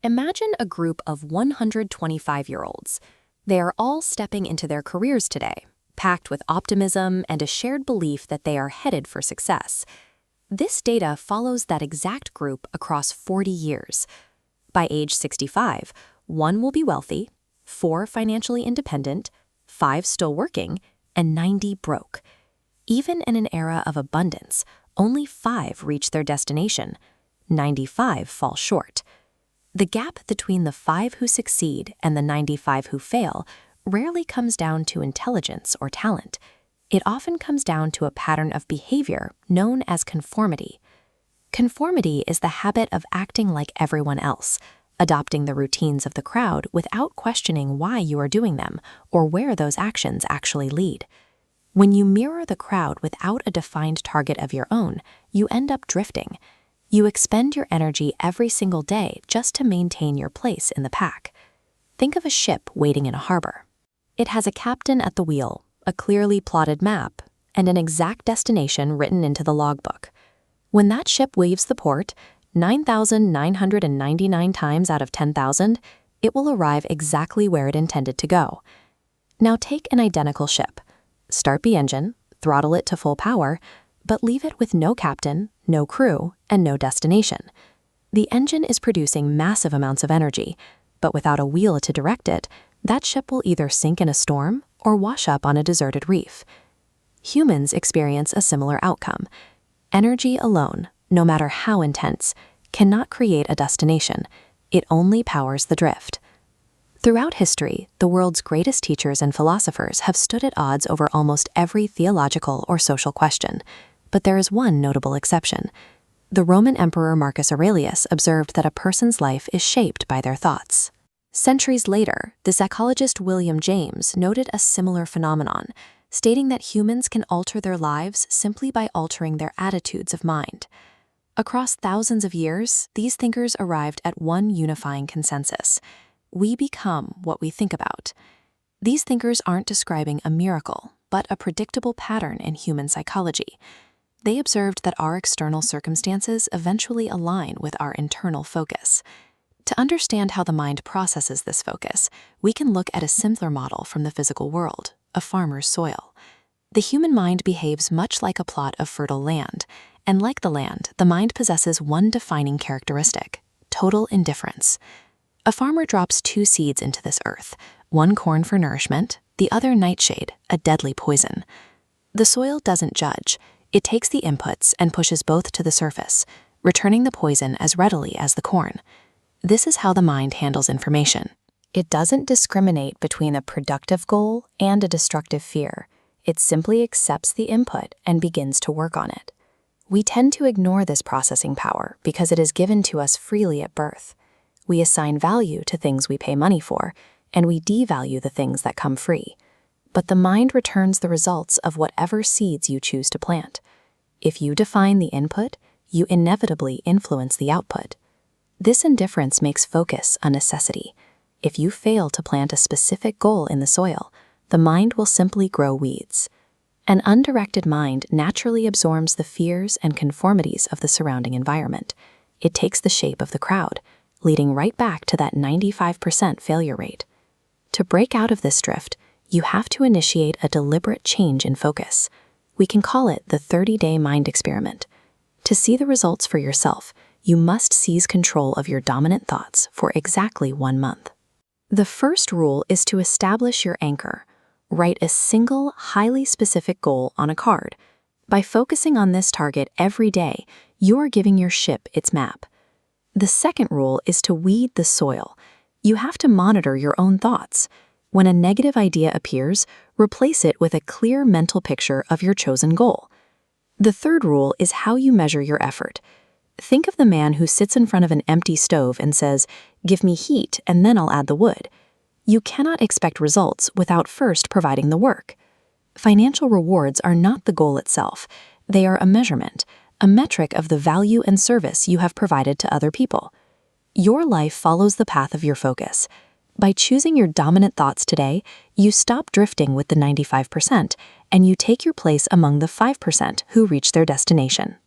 Imagine a group of 125-year-olds. They are all stepping into their careers today, packed with optimism and a shared belief that they are headed for success. This data follows that exact group across 40 years. By age 65, 1 will be wealthy, 4 financially independent, 5 still working, and 90 broke. Even in an era of abundance, only 5 reach their destination. 95 fall short. The gap between the 5 who succeed and the 95 who fail rarely comes down to intelligence or talent. It often comes down to a pattern of behavior known as conformity. Conformity is the habit of acting like everyone else, adopting the routines of the crowd without questioning why you are doing them or where those actions actually lead. When you mirror the crowd without a defined target of your own, you end up drifting. You expend your energy every single day just to maintain your place in the pack. Think of a ship waiting in a harbor. It has a captain at the wheel, a clearly plotted map, and an exact destination written into the logbook. When that ship leaves the port, 9,999 times out of 10,000, it will arrive exactly where it intended to go. Now take an identical ship. Start the engine, throttle it to full power, but leave it with no captain, no crew, and no destination. The engine is producing massive amounts of energy, but without a wheel to direct it, that ship will either sink in a storm or wash up on a deserted reef. Humans experience a similar outcome. Energy alone, no matter how intense, cannot create a destination. It only powers the drift. Throughout history, the world's greatest teachers and philosophers have stood at odds over almost every theological or social question. But there is one notable exception. The Roman Emperor Marcus Aurelius observed that a person's life is shaped by their thoughts. Centuries later, the psychologist William James noted a similar phenomenon, stating that humans can alter their lives simply by altering their attitudes of mind. Across thousands of years, these thinkers arrived at one unifying consensus. We become what we think about. These thinkers aren't describing a miracle, but a predictable pattern in human psychology. They observed that our external circumstances eventually align with our internal focus. To understand how the mind processes this focus, we can look at a simpler model from the physical world, a farmer's soil. The human mind behaves much like a plot of fertile land, and like the land, the mind possesses one defining characteristic: total indifference. A farmer drops 2 seeds into this earth, one corn for nourishment, the other nightshade, a deadly poison. The soil doesn't judge. It takes the inputs and pushes both to the surface, returning the poison as readily as the corn. This is how the mind handles information. It doesn't discriminate between a productive goal and a destructive fear. It simply accepts the input and begins to work on it. We tend to ignore this processing power because it is given to us freely at birth. We assign value to things we pay money for, and we devalue the things that come free. But the mind returns the results of whatever seeds you choose to plant. If you define the input, you inevitably influence the output. This indifference makes focus a necessity. If you fail to plant a specific goal in the soil, the mind will simply grow weeds. An undirected mind naturally absorbs the fears and conformities of the surrounding environment. It takes the shape of the crowd, leading right back to that 95% failure rate. To break out of this drift, you have to initiate a deliberate change in focus. We can call it the 30-day mind experiment. To see the results for yourself, you must seize control of your dominant thoughts for exactly 1 month. The first rule is to establish your anchor. Write a single, highly specific goal on a card. By focusing on this target every day, you are giving your ship its map. The second rule is to weed the soil. You have to monitor your own thoughts. When a negative idea appears, replace it with a clear mental picture of your chosen goal. The third rule is how you measure your effort. Think of the man who sits in front of an empty stove and says, "Give me heat and then I'll add the wood." You cannot expect results without first providing the work. Financial rewards are not the goal itself. They are a measurement, a metric of the value and service you have provided to other people. Your life follows the path of your focus. By choosing your dominant thoughts today, you stop drifting with the 95% and you take your place among the 5% who reach their destination.